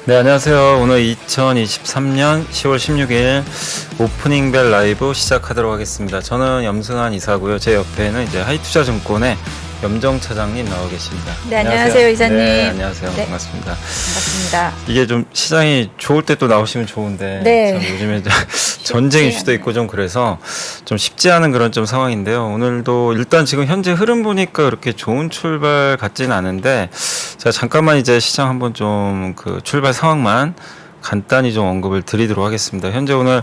네, 안녕하세요. 오늘 2023년 10월 16일 오프닝벨 라이브 시작하도록 하겠습니다. 저는 염승환 이사고요. 제 옆에는 이제 하이투자증권의 염정 차장님 나와 계십니다. 네, 안녕하세요, 이사님. 네, 안녕하세요. 네. 반갑습니다. 반갑습니다. 이게 좀 시장이 좋을 때 또 나오시면 좋은데 네. 참 요즘에 전쟁 이슈도 있고 좀 그래서 좀 쉽지 않은 그런 좀 상황인데요. 오늘도 일단 지금 현재 흐름 보니까 그렇게 좋은 출발 같지는 않은데 제가 잠깐만 이제 시장 한번 좀 그 출발 상황만 간단히 좀 언급을 드리도록 하겠습니다. 현재 오늘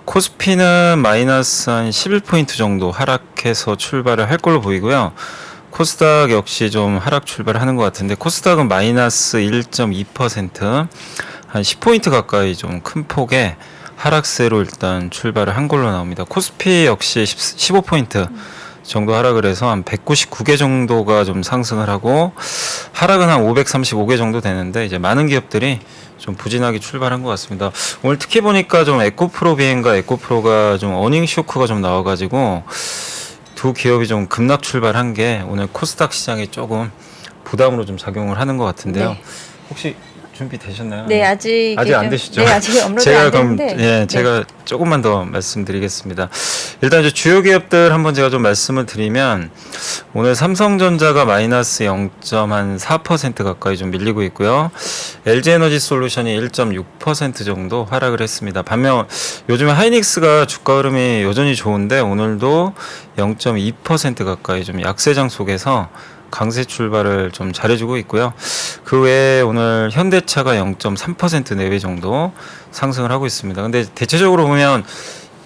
코스피는 마이너스 한 11포인트 정도 하락해서 출발을 할 걸로 보이고요. 코스닥 역시 좀 하락 출발하는 것 같은데 코스닥은 마이너스 1.2% 한 10포인트 가까이 좀 큰 폭의 하락세로 일단 출발을 한 걸로 나옵니다. 코스피 역시 15포인트 정도 하락을 해서 한 199개 정도가 좀 상승을 하고 하락은 한 535개 정도 되는데 이제 많은 기업들이 좀 부진하게 출발한 것 같습니다. 오늘 특히 보니까 좀 에코프로 비행과 에코프로가 좀 어닝 쇼크가 좀 나와가지고 두 기업이 좀 급락 출발한 게 오늘 코스닥 시장에 조금 부담으로 좀 작용을 하는 것 같은데요. 네. 혹시 준비되셨나요? 네, 아직 안 되시죠? 네, 아직 업로드 제가 안 그럼 됐는데. 제가 조금만 더 말씀드리겠습니다. 일단 이제 주요 기업들 한번 제가 좀 말씀을 드리면 오늘 삼성전자가 마이너스 0.4% 가까이 좀 밀리고 있고요. LG에너지솔루션이 1.6% 정도 하락을 했습니다. 반면 요즘에 하이닉스가 주가 흐름이 여전히 좋은데 오늘도 0.2% 가까이 좀 약세장 속에서 강세 출발을 좀 잘해주고 있고요. 그 외에 오늘 현대차가 0.3% 내외 정도 상승을 하고 있습니다. 근데 대체적으로 보면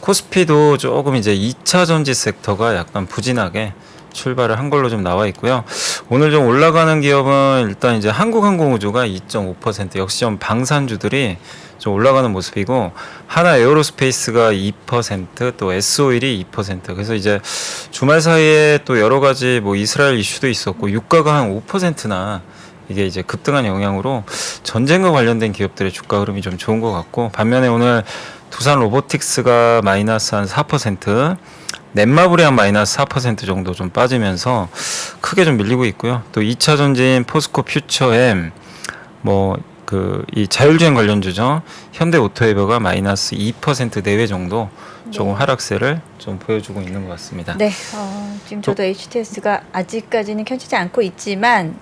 코스피도 조금 이제 2차 전지 섹터가 약간 부진하게 출발을 한 걸로 좀 나와 있고요. 오늘 좀 올라가는 기업은 일단 이제 한국항공우주가 2.5% 역시 좀 방산주들이 좀 올라가는 모습이고 하나 에어로스페이스가 2% 또 S오일이 2% 그래서 이제 주말 사이에 또 여러 가지 뭐 이스라엘 이슈도 있었고 유가가 한 5%나 이게 이제 급등한 영향으로 전쟁과 관련된 기업들의 주가 흐름이 좀 좋은 것 같고 반면에 오늘 두산 로보틱스가 마이너스 한 4% 넷마블이 한 마이너스 4% 정도 좀 빠지면서 크게 좀 밀리고 있고요. 또 2차 전지인 포스코 퓨처엠 이 자율주행 관련주죠. 현대오토에버가 마이너스 2% 내외 정도 조금 하락세를 좀 보여주고 있는 것 같습니다. 네, 지금 저도 HTS가 아직까지는 켜지지 않고 있지만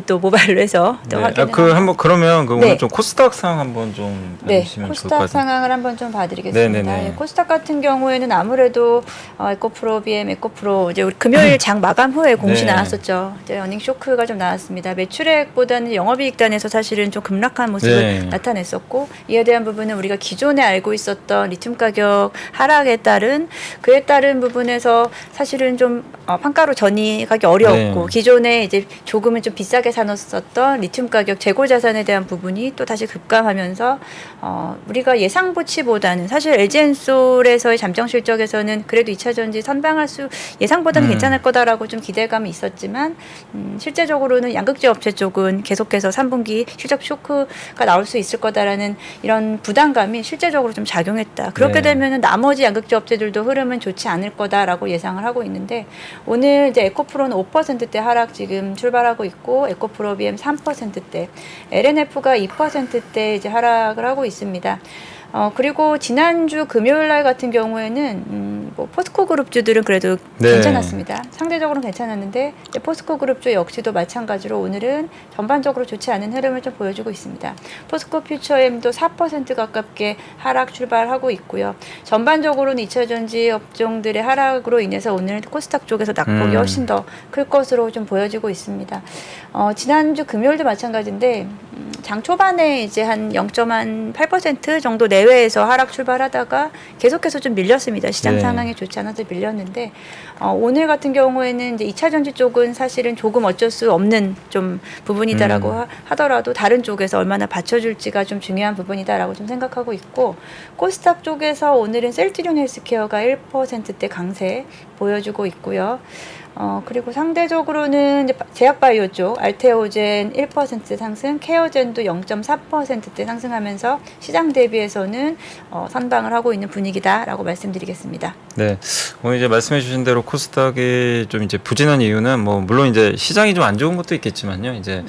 또 모바일로 해서 또 확인을 한번 그러면 네. 오늘 좀 코스닥 상황 한번 좀 봐주시면 좋을 것 코스닥 같아요. 상황을 한번 좀 봐드리겠습니다. 네네네. 예, 코스닥 같은 경우에는 아무래도 에코프로, BM, 에코프로 이제 우리 금요일 장 마감 후에 공시 네. 나왔었죠. 이제 어닝 쇼크가 좀 나왔습니다. 매출액보다는 영업이익단에서 사실은 좀 급락한 모습을 나타냈었고 이에 대한 부분은 우리가 기존에 알고 있었던 리튬 가격 하락에 따른 그에 따른 부분에서 사실은 좀 판가로 전이하기 어려웠고 기존에 이제 조금은 좀 비싸게 사놓았었던 리튬 가격 재고 자산에 대한 부분이 또 다시 급감하면서 우리가 예상치보다는 사실 LG엔솔에서의 잠정 실적에서는 그래도 2차 전지 선방할 수 예상보다는 괜찮을 거다라고 좀 기대감이 있었지만 실제적으로는 양극재 업체 쪽은 계속해서 3분기 실적 쇼크가 나올 수 있을 거다라는 이런 부담감이 실제적으로 좀 작용했다. 그렇게 되면은 나머지 양극재 업체들도 흐름은 좋지 않을 거다라고 예상을 하고 있는데 오늘 이제 에코프로는 5%대 하락 지금 출발하고 있고 에코프로 BM 3%대, LNF가 2%대 이제 하락을 하고 있습니다. 그리고 지난주 금요일 날 같은 경우에는 포스코 그룹주들은 그래도 괜찮았습니다. 상대적으로는 괜찮았는데 포스코 그룹주 역시도 마찬가지로 오늘은 전반적으로 좋지 않은 흐름을 좀 보여주고 있습니다. 포스코 퓨처엠도 4% 가깝게 하락 출발하고 있고요. 전반적으로는 2차 전지 업종들의 하락으로 인해서 오늘 코스닥 쪽에서 낙폭이 훨씬 더 클 것으로 좀 보여지고 있습니다. 지난주 금요일도 마찬가지인데 장 초반에 이제 한 0.8% 정도 내외에서 하락 출발하다가 계속해서 좀 밀렸습니다. 시장 상황이 좋지 않아서 밀렸는데 오늘 같은 경우에는 이제 2차 전지 쪽은 사실은 조금 어쩔 수 없는 좀 부분이다라고 하더라도 다른 쪽에서 얼마나 받쳐줄지가 좀 중요한 부분이다라고 좀 생각하고 있고 코스닥 쪽에서 오늘은 셀트리온 헬스케어가 1%대 강세 보여주고 있고요. 그리고 상대적으로는 이제 제약바이오 쪽 알테오젠 1% 상승, 케어젠도 0.4%대 상승하면서 시장 대비해서는 선방을 하고 있는 분위기다라고 말씀드리겠습니다. 네, 오늘 이제 말씀해주신 대로 코스닥이 좀 이제 부진한 이유는 뭐 물론 이제 시장이 좀 안 좋은 것도 있겠지만요. 이제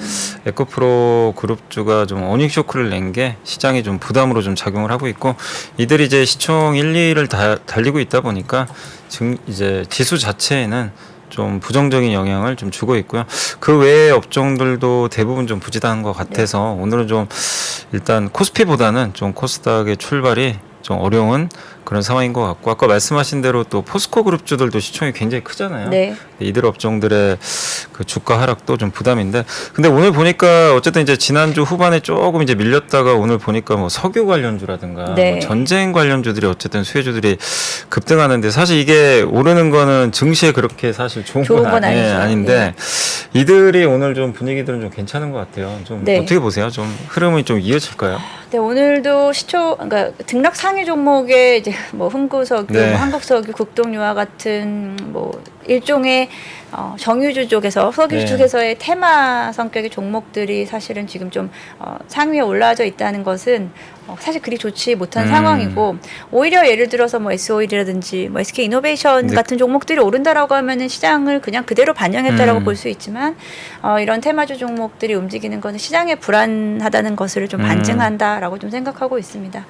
에코프로 그룹주가 좀 어닝 쇼크를 낸 게 시장이 좀 부담으로 좀 작용을 하고 있고 이들이 이제 시총 1, 2를 달리고 있다 보니까 이제 지수 자체에는 좀 부정적인 영향을 좀 주고 있고요. 그 외의 업종들도 대부분 좀 부진한 것 같아서 오늘은 좀 일단 코스피보다는 좀 코스닥의 출발이 좀 어려운 그런 상황인 것 같고 아까 말씀하신 대로 또 포스코 그룹주들도 시총이 굉장히 크잖아요. 네. 이들 업종들의 그 주가 하락도 좀 부담인데 근데 오늘 보니까 어쨌든 이제 지난주 후반에 조금 이제 밀렸다가 오늘 보니까 뭐 석유 관련주라든가 네. 뭐 전쟁 관련주들이 어쨌든 수혜주들이 급등하는데 사실 이게 오르는 거는 증시에 그렇게 사실 좋은 건 아니죠. 아닌데 이들이 오늘 좀 분위기들은 좀 괜찮은 것 같아요. 좀 네. 어떻게 보세요? 좀 흐름이 좀 이어질까요? 네, 오늘도 그러니까 등락 상위 종목에 이제 뭐 흥구석유, 네. 뭐 한국석유, 국동유화 같은 뭐 일종의 정유주 쪽에서 석유 네. 쪽에서의 테마 성격의 종목들이 사실은 지금 좀 상위에 올라와져 있다는 것은 사실 그리 좋지 못한 상황이고 오히려 예를 들어서 뭐 S-오일이라든지 뭐 SK 이노베이션 네. 같은 종목들이 오른다라고 하면은 시장을 그냥 그대로 반영했다라고 볼 수 있지만 이런 테마주 종목들이 움직이는 것은 시장에 불안하다는 것을 좀 반증한다라고 좀 생각하고 있습니다.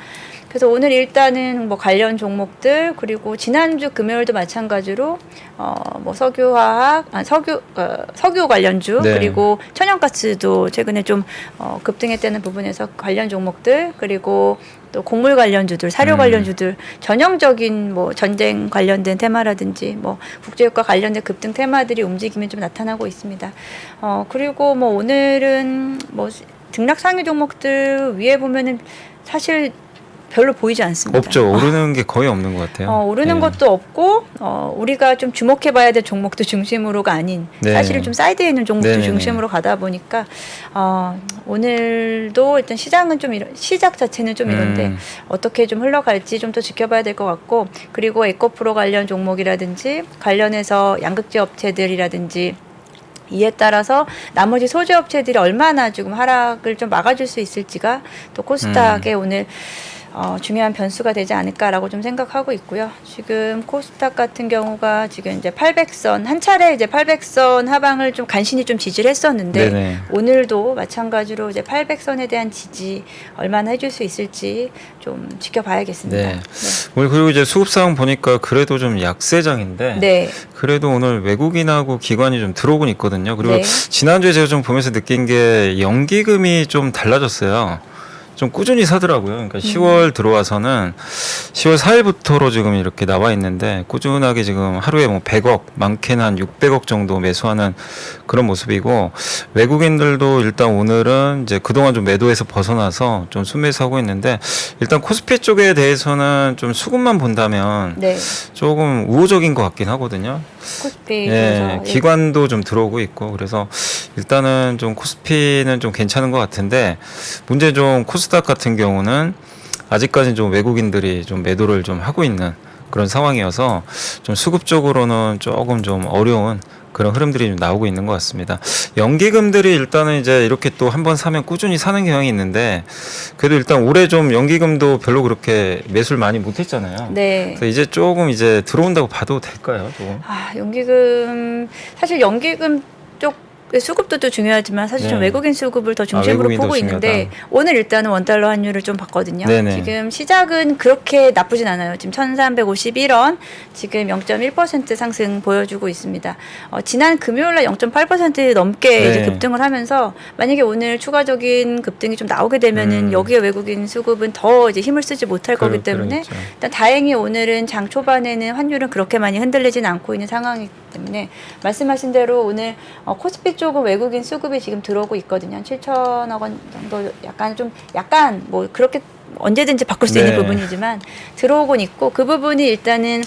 그래서 오늘 일단은 뭐 관련 종목들 그리고 지난주 금요일도 마찬가지로 뭐 석유화학, 석유 관련주 네. 그리고 천연가스도 최근에 좀 급등했다는 부분에서 관련 종목들 그리고 또 곡물 관련주들, 사료 관련주들 전형적인 뭐 전쟁 관련된 테마라든지 뭐 국제유가 관련된 급등 테마들이 움직임이 좀 나타나고 있습니다. 그리고 뭐 오늘은 뭐 등락 상위 종목들 위에 보면은 사실 별로 보이지 않습니다. 없죠. 오르는 게 거의 없는 것 같아요. 오르는 네. 것도 없고 우리가 좀 주목해봐야 될 종목도 중심으로가 아닌 네. 사실은 좀 사이드에 있는 종목도 네네네. 중심으로 가다 보니까 오늘도 일단 시장은 좀 시작 자체는 좀 이런데 어떻게 좀 흘러갈지 좀 더 지켜봐야 될 것 같고 그리고 에코프로 관련 종목이라든지 관련해서 양극재 업체들이라든지 이에 따라서 나머지 소재 업체들이 얼마나 조금 하락을 좀 막아줄 수 있을지가 또 코스닥에 오늘 중요한 변수가 되지 않을까라고 좀 생각하고 있고요. 지금 코스닥 같은 경우가 지금 이제 800선 한 차례 이제 800선 하방을 좀 간신히 좀 지지를 했었는데 네네. 오늘도 마찬가지로 이제 800선에 대한 지지 얼마나 해줄 수 있을지 좀 지켜봐야겠습니다. 네. 오늘 그리고 이제 수급 상황 보니까 그래도 좀 약세장인데 네. 그래도 오늘 외국인하고 기관이 좀 들어오곤 있거든요. 그리고 네. 지난주에 제가 좀 보면서 느낀 게 연기금이 좀 달라졌어요. 좀 꾸준히 사더라고요. 그러니까 10월 들어와서는 10월 4일부터로 지금 이렇게 나와 있는데 꾸준하게 지금 하루에 뭐 100억, 많게는 한 600억 정도 매수하는 그런 모습이고 외국인들도 일단 오늘은 이제 그동안 좀 매도에서 벗어나서 좀 순매수하고 있는데 일단 코스피 쪽에 대해서는 좀 수급만 본다면 네. 조금 우호적인 것 같긴 하거든요. 코스피 예, 기관도 좀 들어오고 있고 그래서 일단은 좀 코스피는 좀 괜찮은 것 같은데 문제 좀 코스닥 같은 경우는 아직까지 좀 외국인들이 좀 매도를 좀 하고 있는 그런 상황이어서 좀 수급적으로는 조금 좀 어려운 그런 흐름들이 좀 나오고 있는 것 같습니다. 연기금들이 일단은 이제 이렇게 또 한 번 사면 꾸준히 사는 경향이 있는데 그래도 일단 올해 좀 연기금도 별로 그렇게 매수를 많이 못했잖아요. 네. 그래서 이제 조금 이제 들어온다고 봐도 될까요? 조금? 연기금 사실 연기금 쪽 수급도 또 중요하지만 사실 좀 네. 외국인 수급을 더 중심으로 외국인이 더 보고 있는데 중요하다. 오늘 일단은 원달러 환율을 좀 봤거든요. 네네. 지금 시작은 그렇게 나쁘진 않아요. 지금 1351원 지금 0.1% 상승 보여주고 있습니다. 지난 금요일날 0.8% 넘게 네. 이제 급등을 하면서 만약에 오늘 추가적인 급등이 좀 나오게 되면은 여기에 외국인 수급은 더 이제 힘을 쓰지 못할 거기 때문에 그러겠죠. 일단 다행히 오늘은 장 초반에는 환율은 그렇게 많이 흔들리진 않고 있는 상황이기 때문에 말씀하신 대로 오늘 코스피 쪽은 외국인 수급이 지금 들어오고 있거든요. 한 7천억 원 정도 약간 뭐 그렇게 언제든지 바꿀 수 네. 있는 부분이지만 들어오곤 있고 그 부분이 일단은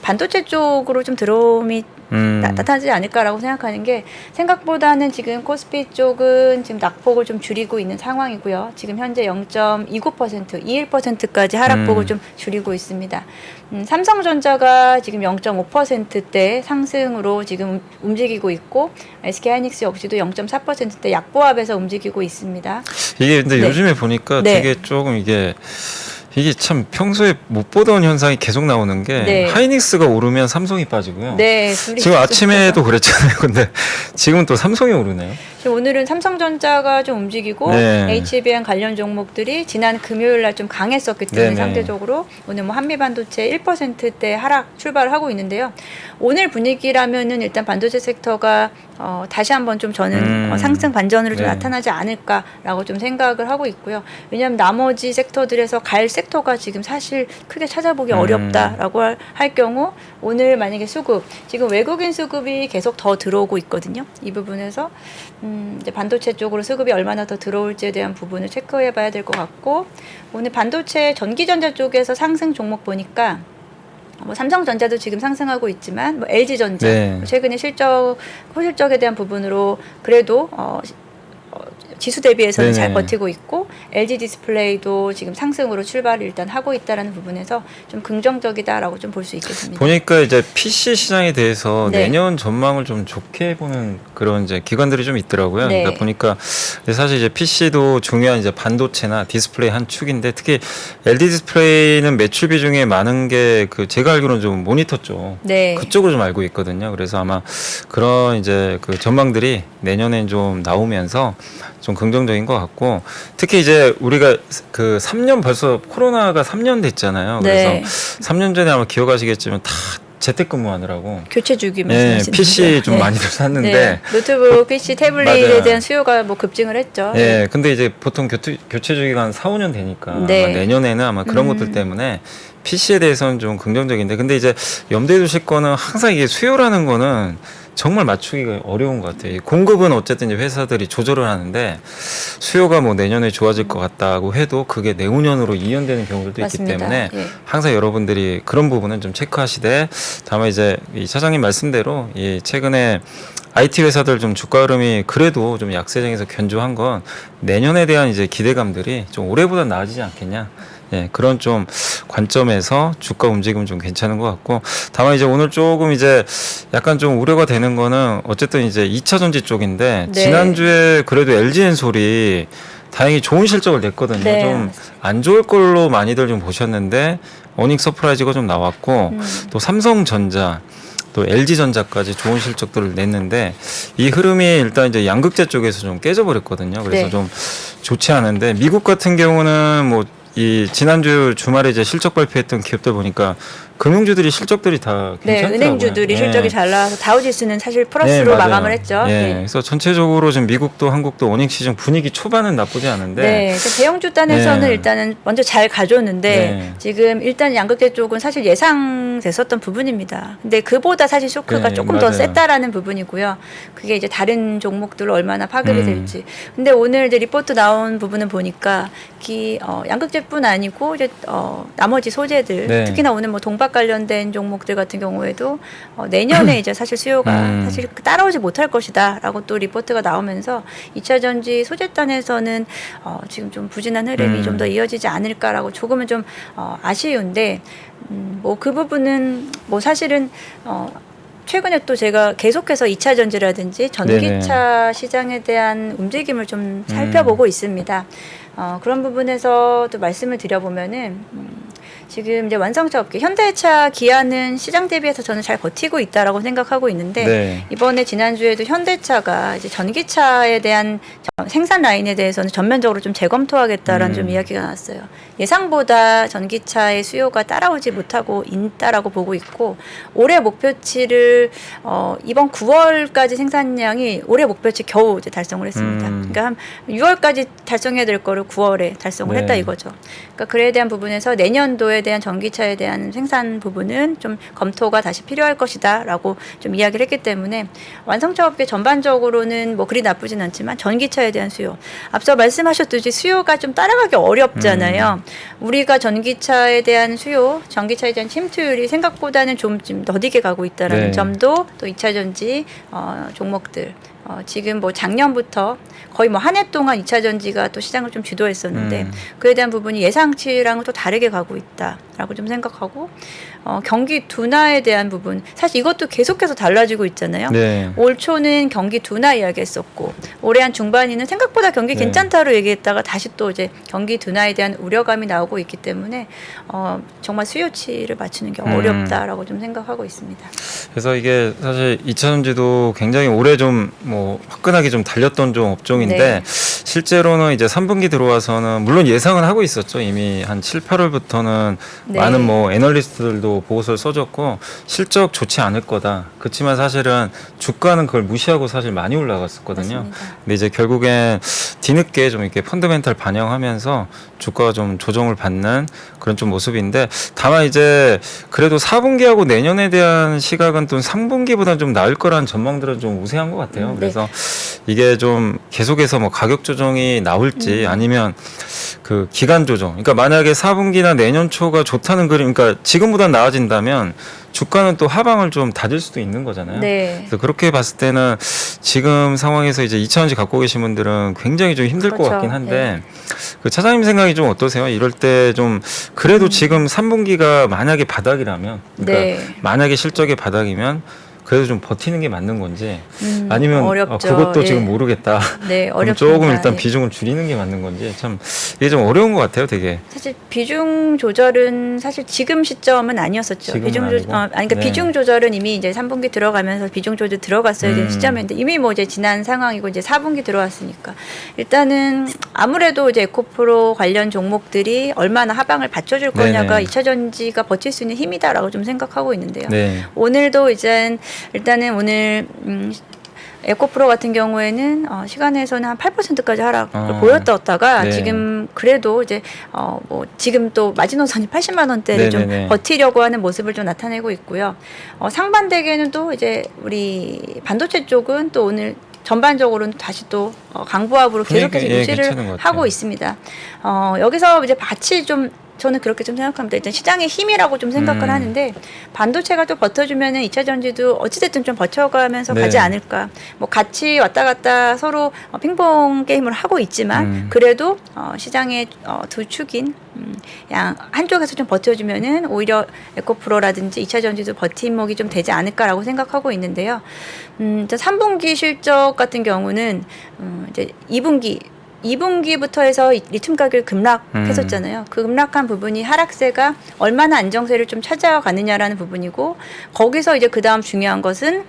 반도체 쪽으로 좀 들어옴이 나타나지 않을까라고 생각하는 게 생각보다는 지금 코스피 쪽은 지금 낙폭을 좀 줄이고 있는 상황이고요. 지금 현재 0.29%, 21%까지 하락폭을 좀 줄이고 있습니다. 삼성전자가 지금 0.5%대 상승으로 지금 움직이고 있고 SK하이닉스 역시도 0.4%대 약보합에서 움직이고 있습니다. 이게 근데 네. 요즘에 보니까 네. 되게 조금 이게 참 평소에 못 보던 현상이 계속 나오는 게 네. 하이닉스가 오르면 삼성이 빠지고요. 네, 지금 아침에도 그랬잖아요. 근데 지금은 또 삼성이 오르네요. 지금 오늘은 삼성전자가 좀 움직이고 네. HBM 관련 종목들이 지난 금요일 날 좀 강했었기 때문에 네네. 상대적으로 오늘 뭐 한미반도체 1%대 하락 출발을 하고 있는데요. 오늘 분위기라면은 일단 반도체 섹터가 다시 한번 좀 저는 상승 반전으로 좀 네. 나타나지 않을까라고 좀 생각을 하고 있고요. 왜냐하면 나머지 섹터들에서 갈 섹터가 지금 사실 크게 찾아보기 어렵다라고 할 경우 오늘 만약에 수급 지금 외국인 수급이 계속 더 들어오고 있거든요. 이 부분에서 이제 반도체 쪽으로 수급이 얼마나 더 들어올지에 대한 부분을 체크해 봐야 될 것 같고 오늘 반도체 전기전자 쪽에서 상승 종목 보니까 뭐 삼성전자도 지금 상승하고 있지만 뭐 LG전자 네. 최근에 호실적에 대한 부분으로 그래도 지수 대비해서는 잘 네네. 버티고 있고 LG 디스플레이도 지금 상승으로 출발을 일단 하고 있다라는 부분에서 좀 긍정적이다라고 좀 볼 수 있겠습니다. 보니까 이제 PC 시장에 대해서 네. 내년 전망을 좀 좋게 보는 그런 이제 기관들이 좀 있더라고요. 네. 그러니까 보니까 사실 이제 PC도 중요한 이제 반도체나 디스플레이 한 축인데 특히 LG 디스플레이는 매출 비중에 많은 게 그 제가 알기로는 좀 모니터 쪽 네. 그쪽으로 좀 알고 있거든요. 그래서 아마 그런 이제 그 전망들이 내년엔 좀 나오면서 좀 긍정적인 것 같고 특히 이제 우리가 그 3년 벌써 코로나가 3년 됐잖아요. 그래서 네. 3년 전에 아마 기억하시겠지만 다 재택근무하느라고 교체 주기 네, 말씀하시는 PC 거죠? 좀 네. 많이들 샀는데 네. 노트북, PC, 태블릿에 맞아요. 대한 수요가 뭐 급증을 했죠. 예, 근데 이제 보통 교체 주기가 한 4, 5년 되니까 네. 아마 내년에는 아마 그런 것들 때문에 PC에 대해서는 좀 긍정적인데 근데 이제 염두에 두실 거는 항상 이게 수요라는 거는 정말 맞추기가 어려운 것 같아요. 공급은 어쨌든 이제 회사들이 조절을 하는데 수요가 뭐 내년에 좋아질 것 같다고 해도 그게 내후년으로 이연되는 경우들도 맞습니다. 있기 때문에 예. 항상 여러분들이 그런 부분은 좀 체크하시되 다만 이제 이 차장님 말씀대로 이 최근에 IT 회사들 좀 주가 흐름이 그래도 좀 약세장에서 견조한 건 내년에 대한 이제 기대감들이 좀 올해보다 나아지지 않겠냐. 예, 그런 좀 관점에서 주가 움직임은 좀 괜찮은 것 같고 다만 이제 오늘 조금 이제 약간 좀 우려가 되는 거는 어쨌든 이제 2차 전지 쪽인데 네. 지난주에 그래도 LG엔솔이 다행히 좋은 실적을 냈거든요. 네. 좀 안 좋을 걸로 많이들 좀 보셨는데 어닝 서프라이즈가 좀 나왔고 또 삼성전자 또 LG전자까지 좋은 실적들을 냈는데 이 흐름이 일단 이제 양극재 쪽에서 좀 깨져버렸거든요. 그래서 네. 좀 좋지 않은데 미국 같은 경우는 뭐 이 지난주 주말에 이제 실적 발표했던 기업들 보니까 금융주들이 실적들이 다 네, 괜찮더라고요. 은행주들이 예. 실적이 잘 나와서 다우지수는 사실 플러스로 네, 맞아요. 마감을 했죠. 예. 네. 그래서 전체적으로 지금 미국도 한국도 어닝 시즌 분위기 초반은 나쁘지 않은데 네, 그러니까 대형주 단에서는 네. 일단은 먼저 잘 가져오는데 네. 지금 일단 양극재 쪽은 사실 예상됐었던 부분입니다. 근데 그보다 사실 쇼크가 네, 조금 더 맞아요. 셌다라는 부분이고요. 그게 이제 다른 종목들로 얼마나 파급이 될지. 근데 오늘 이제 리포트 나온 부분은 보니까 양극재뿐 아니고 이제 나머지 소재들 네. 특히나 오늘 뭐 동박 관련된 종목들 같은 경우에도 내년에 이제 사실 수요가 사실 따라오지 못할 것이다라고 또 리포트가 나오면서 2차 전지 소재단에서는 지금 좀 부진한 흐름이 좀 더 이어지지 않을까라고 조금은 좀 아쉬운데 뭐 그 부분은 뭐 사실은 최근에 또 제가 계속해서 2차 전지라든지 전기차 시장에 대한 움직임을 좀 살펴보고 있습니다. 그런 부분에서 또 말씀을 드려보면은 지금 이제 완성차 업계 현대차, 기아는 시장 대비해서 저는 잘 버티고 있다라고 생각하고 있는데 네. 이번에 지난주에도 현대차가 이제 전기차에 대한 생산 라인에 대해서는 전면적으로 좀 재검토하겠다라는 좀 이야기가 나왔어요. 예상보다 전기차의 수요가 따라오지 못하고 있다라고 보고 있고 올해 목표치를 이번 9월까지 생산량이 올해 목표치 겨우 이제 달성을 했습니다. 그러니까 한 6월까지 달성해야 될 거를 9월에 달성을 네. 했다 이거죠. 그러니까 그에 대한 부분에서 내년도에 내년도에 대한 전기차에 대한 생산 부분은 좀 검토가 다시 필요할 것이다라고 좀 이야기를 했기 때문에 완성차 업계 전반적으로는 뭐 그리 나쁘진 않지만 전기차에 대한 수요, 앞서 말씀하셨듯이 수요가 좀 따라가기 어렵잖아요. 우리가 전기차에 대한 수요, 전기차에 대한 침투율이 생각보다는 좀 더디게 가고 있다라는 네. 점도 또 2차 전지 종목들 지금 뭐 작년부터 거의 뭐 한 해 동안 2차 전지가 또 시장을 좀 주도했었는데 그에 대한 부분이 예상치랑은 또 다르게 가고 있다라고 좀 생각하고 경기 둔화에 대한 부분 사실 이것도 계속해서 달라지고 있잖아요. 네. 올 초는 경기 둔화 이야기했었고 올해 한 중반에는 생각보다 경기 네. 괜찮다로 얘기했다가 다시 또 이제 경기 둔화에 대한 우려감이 나오고 있기 때문에 정말 수요치를 맞추는 게 어렵다라고 좀 생각하고 있습니다. 그래서 이게 사실 2차 전지도 굉장히 오래 좀 뭐 화끈하게 좀 달렸던 좀 업종인데 네. 실제로는 이제 3분기 들어와서는 물론 예상은 하고 있었죠. 이미 한 7, 8월부터는 네. 많은 뭐 애널리스트들도 보고서를 써줬고 실적 좋지 않을 거다. 그렇지만 사실은 주가는 그걸 무시하고 사실 많이 올라갔었거든요. 맞습니다. 근데 이제 결국엔 뒤늦게 좀 이렇게 펀더멘탈 반영하면서 주가가 좀 조정을 받는 그런 좀 모습인데 다만 이제 그래도 4분기하고 내년에 대한 시각은 또 3분기보다는 좀 나을 거라는 전망들은 좀 우세한 것 같아요. 그래서 이게 좀 계속해서 뭐 가격 조정이 나올지 아니면 그 기간 조정. 그러니까 만약에 4분기나 내년 초가 좋다는 그림, 그러니까 지금보다 나아진다면 주가는 또 하방을 좀 다질 수도 있는 거잖아요. 네. 그래서 그렇게 봤을 때는 지금 상황에서 이제 2차전지 갖고 계신 분들은 굉장히 좀 힘들 그렇죠. 것 같긴 한데 그 차장님 생각이 좀 어떠세요? 이럴 때 좀 그래도 지금 3분기가 만약에 바닥이라면 그러니까 네. 만약에 실적의 바닥이면 그래도 좀 버티는 게 맞는 건지 아니면 어렵죠. 그것도 예. 지금 모르겠다. 네, 그럼 어렵습니다. 조금 일단 예. 비중을 줄이는 게 맞는 건지 참 이게 좀 어려운 것 같아요, 되게. 사실 비중 조절은 사실 지금 시점은 아니었었죠. 지금은 비중 아니고? 그러니까 네. 비중 조절은 이미 이제 3분기 들어가면서 비중 조절 들어갔어야 되는 시점인데 이미 뭐 이제 지난 상황이고 이제 4분기 들어왔으니까 일단은 아무래도 이제 에코프로 관련 종목들이 얼마나 하방을 받쳐줄 거냐가 네네. 2차 전지가 버틸 수 있는 힘이다라고 좀 생각하고 있는데요. 네. 오늘도 이제 일단은 오늘 에코프로 같은 경우에는 시간에서는 한 8%까지 하락을 보였다가 네. 지금 그래도 이제 뭐 지금 또 마지노선이 80만 원대를 네네네. 좀 버티려고 하는 모습을 좀 나타내고 있고요. 상반대에는 또 이제 우리 반도체 쪽은 또 오늘 전반적으로는 다시 또 강보합으로 계속해서 예, 유지를 괜찮은 것 같아요. 하고 있습니다. 여기서 이제 같이 좀 저는 그렇게 좀 생각합니다. 일단 시장의 힘이라고 좀 생각을 하는데 반도체가 또 버텨주면은 2차 전지도 어찌됐든 좀 버텨가면서 네. 가지 않을까. 뭐 같이 왔다 갔다 서로 핑퐁 게임을 하고 있지만 그래도 시장의 두 축인 양 한쪽에서 좀 버텨주면은 오히려 에코프로라든지 2차 전지도 버팀목이 좀 되지 않을까라고 생각하고 있는데요. 3분기 실적 같은 경우는 이제 2분기부터 해서 리튬 가격이 급락했었잖아요. 그 급락한 부분이 하락세가 얼마나 안정세를 좀 찾아가느냐라는 부분이고 거기서 이제 그 다음 중요한 것은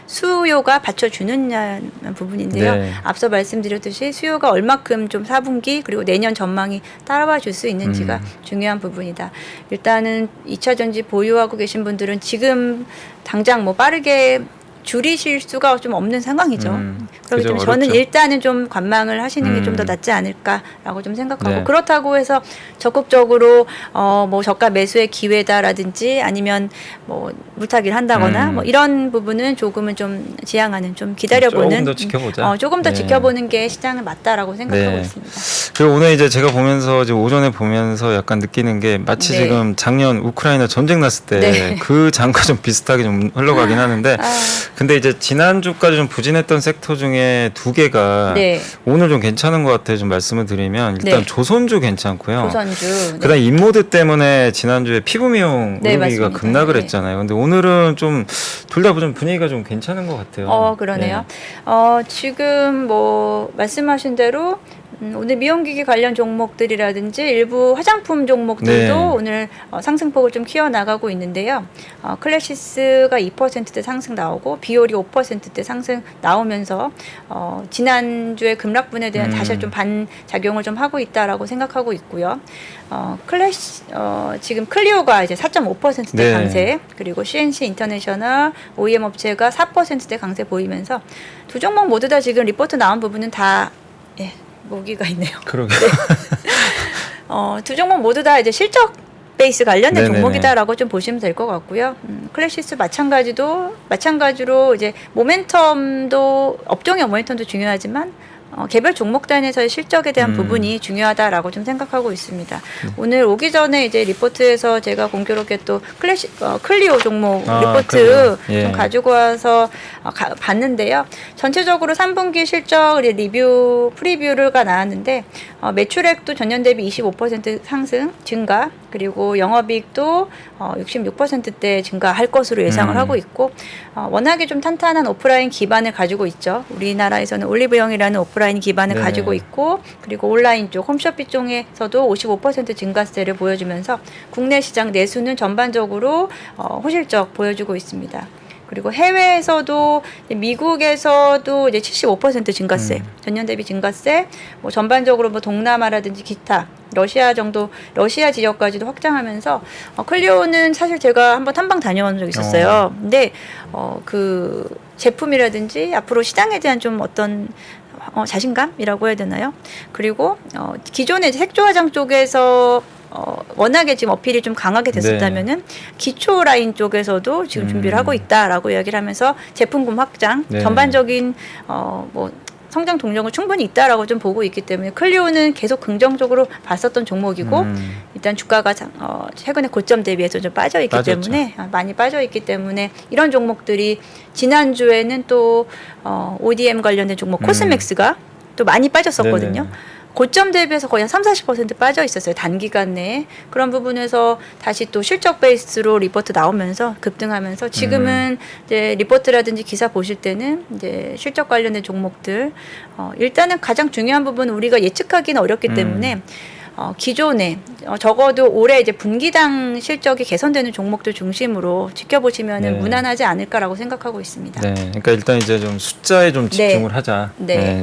수요가 받쳐주느냐는 부분인데요. 네. 앞서 말씀드렸듯이 수요가 얼마큼 좀 4분기 그리고 내년 전망이 따라와 줄 수 있는지가 중요한 부분이다. 일단은 2차 전지 보유하고 계신 분들은 지금 당장 뭐 빠르게 줄이실 수가 좀 없는 상황이죠. 그렇기 그죠, 때문에 저는 어렵죠. 일단은 좀 관망을 하시는 게 좀 더 낫지 않을까라고 좀 생각하고 네. 그렇다고 해서 적극적으로 뭐 저가 매수의 기회다라든지 아니면 뭐 물타기를 한다거나 뭐 이런 부분은 조금은 좀 지양하는 좀 기다려보는 조금 더 지켜보자. 조금 더 네. 지켜보는 게 시장을 맞다라고 생각하고 네. 있습니다. 그리고 오늘 이제 제가 보면서 이제 오전에 보면서 약간 느끼는 게 마치 네. 지금 작년 우크라이나 전쟁 났을 때 그 장과 좀 비슷하게 좀 흘러가긴 하는데 근데 이제 지난주까지 좀 부진했던 섹터 중에 두 개가 네. 오늘 좀 괜찮은 것 같아요. 좀 말씀을 드리면 일단 네. 조선주 괜찮고요. 조선주. 그다음 인모드 때문에 지난주에 피부 미용 네, 의료기가 맞습니다. 급락을 네. 했잖아요. 근데 오늘은 좀 둘 다 좀 분위기가 좀 괜찮은 것 같아요. 그러네요. 지금 뭐 말씀하신 대로 오늘 미용기기 관련 종목들이라든지 일부 화장품 종목들도 네. 오늘 상승폭을 좀 키워나가고 있는데요. 클래시스가 2%대 상승 나오고 비올이 5%대 상승 나오면서 지난주에 급락분에 대한 다시 좀 반작용을 좀 하고 있다라고 생각하고 있고요. 지금 클리오가 이제 4.5%대 네. 강세 그리고 CNC 인터내셔널 OEM 업체가 4%대 강세 보이면서 두 종목 모두 다 지금 리포트 나온 부분은 다 모기가 있네요. 그러게. 두 종목 모두 다 이제 실적 베이스 관련된 네네네. 종목이다라고 좀 보시면 될 것 같고요. 클래시스 마찬가지로 이제 모멘텀도 업종의 모멘텀도 중요하지만 개별 종목 단에서의 실적에 대한 부분이 중요하다라고 좀 생각하고 있습니다. 오늘 오기 전에 이제 리포트에서 제가 공교롭게 또 클리오 종목 리포트 예. 좀 가지고 와서 봤는데요. 전체적으로 3분기 실적 리뷰 프리뷰가 나왔는데 매출액도 전년 대비 25% 상승 증가, 그리고 영업이익도 66%대 증가할 것으로 예상을 하고 있고, 워낙에 좀 탄탄한 오프라인 기반을 가지고 있죠. 우리나라에서는 올리브영이라는 오프라인 기반을 네. 가지고 있고, 그리고 온라인 쪽 홈쇼핑 쪽에서도 55% 증가세를 보여주면서 국내 시장 내수는 전반적으로 호실적 보여주고 있습니다. 그리고 해외에서도 미국에서도 이제 75% 증가세, 전년 대비 증가세, 뭐 전반적으로 뭐 동남아라든지 기타 러시아 지역까지도 확장하면서 클리오는 사실 제가 한번 탐방 다녀온 적이 있었어요. 근데 그 제품이라든지 앞으로 시장에 대한 좀 어떤 자신감이라고 해야 되나요? 그리고 기존의 색조 화장 쪽에서 워낙에 지금 어필이 좀 강하게 됐었다면은 기초 라인 쪽에서도 지금 준비를 하고 있다라고 이야기를 하면서 제품군 확장, 전반적인 뭐 성장 동력은 충분히 있다라고 좀 보고 있기 때문에 클리오는 계속 긍정적으로 봤었던 종목이고, 일단 주가가 최근에 고점 대비해서 좀 빠져있기 때문에 많이 빠져있기 때문에 이런 종목들이 지난주에는 또 ODM 관련된 종목 코스맥스가 또 많이 빠졌었거든요. 고점 대비해서 거의 한 30-40% 빠져 있었어요. 단기간 내에. 그런 부분에서 다시 또 실적 베이스로 리포트 나오면서 급등하면서 지금은 이제 리포트라든지 기사 보실 때는 이제 실적 관련된 종목들 일단은 가장 중요한 부분은 우리가 예측하기는 어렵기 때문에 기존에 적어도 올해 이제 분기당 실적이 개선되는 종목들 중심으로 지켜보시면은 무난하지 않을까라고 생각하고 있습니다. 네, 그러니까 일단 이제 좀 숫자에 좀 집중을 하자.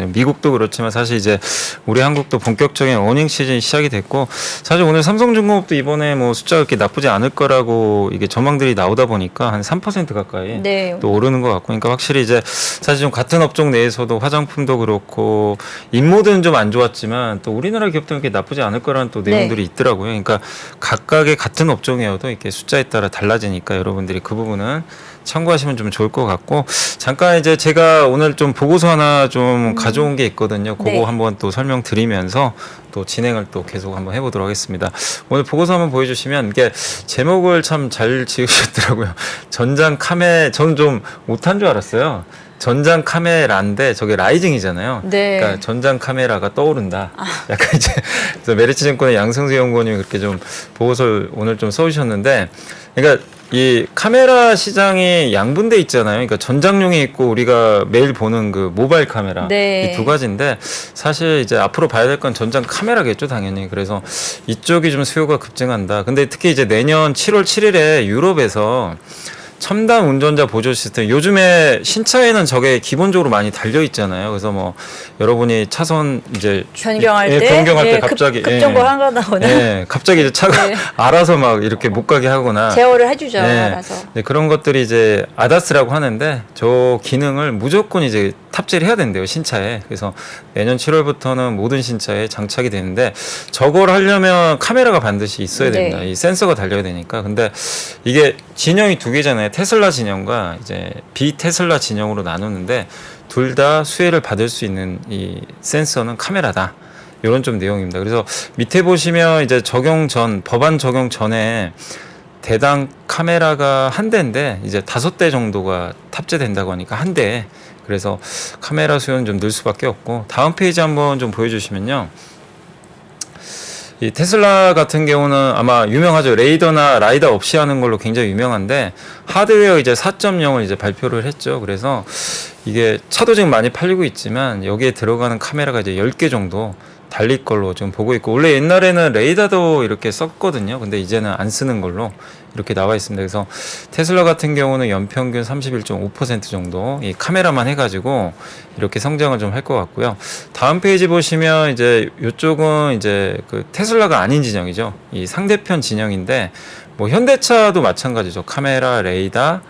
미국도 그렇지만 사실 이제 우리 한국도 본격적인 어닝 시즌이 시작이 됐고, 사실 오늘 삼성중공업도 이번에 뭐 숫자가 그렇게 나쁘지 않을 거라고 이게 전망들이 나오다 보니까 한 3% 가까이 또 오르는 것 같고, 그러니까 확실히 이제 사실 좀 같은 업종 내에서도 화장품도 그렇고 인모드는 좀 안 좋았지만 또 우리나라 기업들은 그렇게 나쁘지 않을 거라는 또 내용들이 있더라고요. 그러니까 각각의 같은 업종이어도 이렇게 숫자에 따라 달라지니까 여러분들이 그 부분은 참고하시면 좀 좋을 것 같고, 잠깐 이제 제가 오늘 좀 보고서 하나 좀 가져온 게 있거든요. 그거 한번 또 설명드리면서 또 진행을 또 계속 한번 해보도록 하겠습니다. 오늘 보고서 한번 보여주시면 이게 제목을 참 잘 지으셨더라고요. 전장 카메, 저는 좀 못한 줄 알았어요. 전장 카메라인데 저게 라이징이잖아요. 그러니까 전장 카메라가 떠오른다. 약간 이제 그래서 메리츠증권의 양승수 연구원님이 그렇게 좀 보고서를 오늘 좀 써주셨는데, 그러니까 이 카메라 시장이 양분돼 있잖아요. 그러니까 전장용이 있고 우리가 매일 보는 그 모바일 카메라 이 두 가지인데, 사실 이제 앞으로 봐야 될 건 전장 카메라겠죠, 당연히. 그래서 이쪽이 좀 수요가 급증한다. 근데 특히 이제 내년 7월 7일에 유럽에서 첨단 운전자 보조 시스템, 요즘에 신차에는 저게 기본적으로 많이 달려 있잖아요. 그래서 뭐 여러분이 차선 이제 변경할 때 갑자기 급정거 하거나 갑자기 이제 차가 알아서 막 이렇게 못 가게 하거나 제어를 해주죠. 알아서. 그런 것들이 이제 아다스라고 하는데, 저 기능을 무조건 이제 탑재를 해야 된대요, 신차에. 그래서 내년 7월부터는 모든 신차에 장착이 되는데, 저걸 하려면 카메라가 반드시 있어야 됩니다. 이 센서가 달려야 되니까. 근데 이게 진영이 두 개잖아요. 테슬라 진영과 이제 비테슬라 진영으로 나누는데, 둘 다 수혜를 받을 수 있는 이 센서는 카메라다. 이런 좀 내용입니다. 그래서 밑에 보시면 이제 법안 적용 전에 대당 카메라가 한 대인데 이제 5대 정도가 탑재된다고 하니까 한 대. 그래서 카메라 수요는 좀 늘 수밖에 없고, 다음 페이지 한번 좀 보여주시면요. 이 테슬라 같은 경우는 아마 유명하죠. 레이더나 라이다 없이 하는 걸로 굉장히 유명한데, 하드웨어 이제 4.0을 이제 발표를 했죠. 그래서 이게 차도 지금 많이 팔리고 있지만 여기에 들어가는 카메라가 이제 10개 정도 달릴 걸로 지금 보고 있고, 원래 옛날에는 레이더도 이렇게 썼거든요. 근데 이제는 안 쓰는 걸로 이렇게 나와 있습니다. 그래서 테슬라 같은 경우는 연평균 31.5% 정도 이 카메라만 해가지고 이렇게 성장을 좀 할 것 같고요. 다음 페이지 보시면 이제 이쪽은 이제 그 테슬라가 아닌 진영이죠. 이 상대편 진영인데, 뭐 현대차도 마찬가지죠. 카메라, 레이더,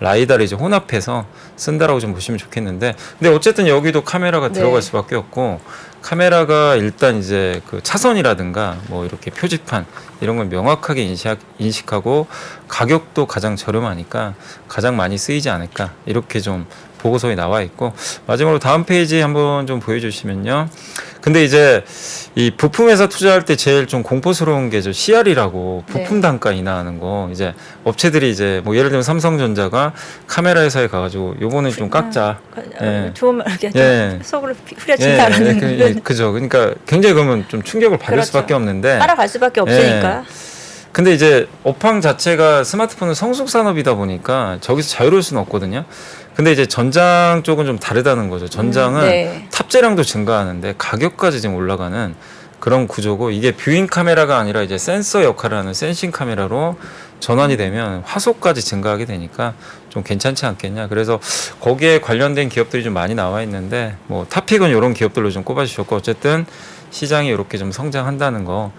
라이다를 이제 혼합해서 쓴다라고 좀 보시면 좋겠는데, 근데 어쨌든 여기도 카메라가 네. 들어갈 수밖에 없고, 카메라가 일단 이제 그 차선이라든가 뭐 이렇게 표지판 이런 걸 명확하게 인식하고 가격도 가장 저렴하니까 가장 많이 쓰이지 않을까, 이렇게 좀 보고서에 나와 있고, 마지막으로 다음 페이지 한번 좀 보여주시면요. 근데 이제 이 부품 회사 투자할 때 제일 좀 공포스러운 게 저 CR이라고 부품 네. 단가 인하하는 거, 이제 업체들이 이제 뭐 예를 들면 삼성전자가 카메라 회사에 가가지고 요거는 좀 깎자. 예. 좋은 말, 이렇게 예. 속으로 후려친다라는 예, 그죠. 그러니까 굉장히 그러면 좀 충격을 받을 그렇죠. 수밖에 없는데. 따라갈 수밖에 없으니까. 근데 이제 업황 자체가 스마트폰은 성숙 산업이다 보니까 저기서 자유로울 수는 없거든요. 근데 이제 전장 쪽은 좀 다르다는 거죠. 전장은 네. 탑재량도 증가하는데 가격까지 지금 올라가는 그런 구조고, 이게 뷰잉 카메라가 아니라 이제 센서 역할을 하는 센싱 카메라로 전환이 되면 화소까지 증가하게 되니까 좀 괜찮지 않겠냐. 그래서 거기에 관련된 기업들이 좀 많이 나와 있는데, 뭐 탑픽은 이런 기업들로 좀 꼽아주셨고, 어쨌든 시장이 이렇게 좀 성장한다는 거,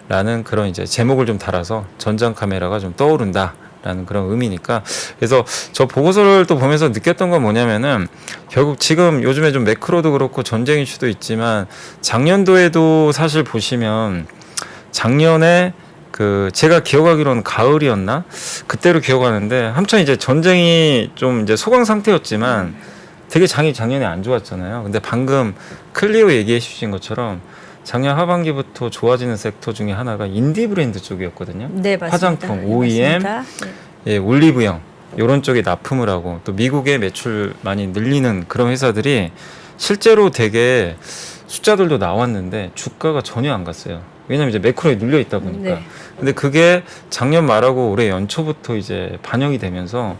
라는 그런 이제 제목을 좀 달아서 전장 카메라가 좀 떠오른다 라는 그런 의미니까. 그래서 저 보고서를 또 보면서 느꼈던 건 뭐냐면은, 결국 지금 요즘에 좀 매크로도 그렇고 전쟁 이슈도 있지만, 작년도에도 사실 보시면 작년에 그 제가 기억하기로는 가을이었나 그때로 기억하는데, 한참 이제 전쟁이 좀 이제 소강 상태였지만 되게 장이 작년에 안 좋았잖아요. 근데 방금 클리오 얘기해 주신 것처럼 작년 하반기부터 좋아지는 섹터 중에 하나가 인디 브랜드 쪽이었거든요. 네, 맞습니다. 화장품, 네, OEM, 맞습니다. 네. 예, 올리브영 이런 쪽에 납품을 하고, 또 미국의 매출 많이 늘리는 그런 회사들이 실제로 되게 숫자들도 나왔는데 주가가 전혀 안 갔어요. 왜냐면 이제 매크로에 눌려 있다 보니까. 네. 근데 그게 작년 말하고 올해 연초부터 이제 반영이 되면서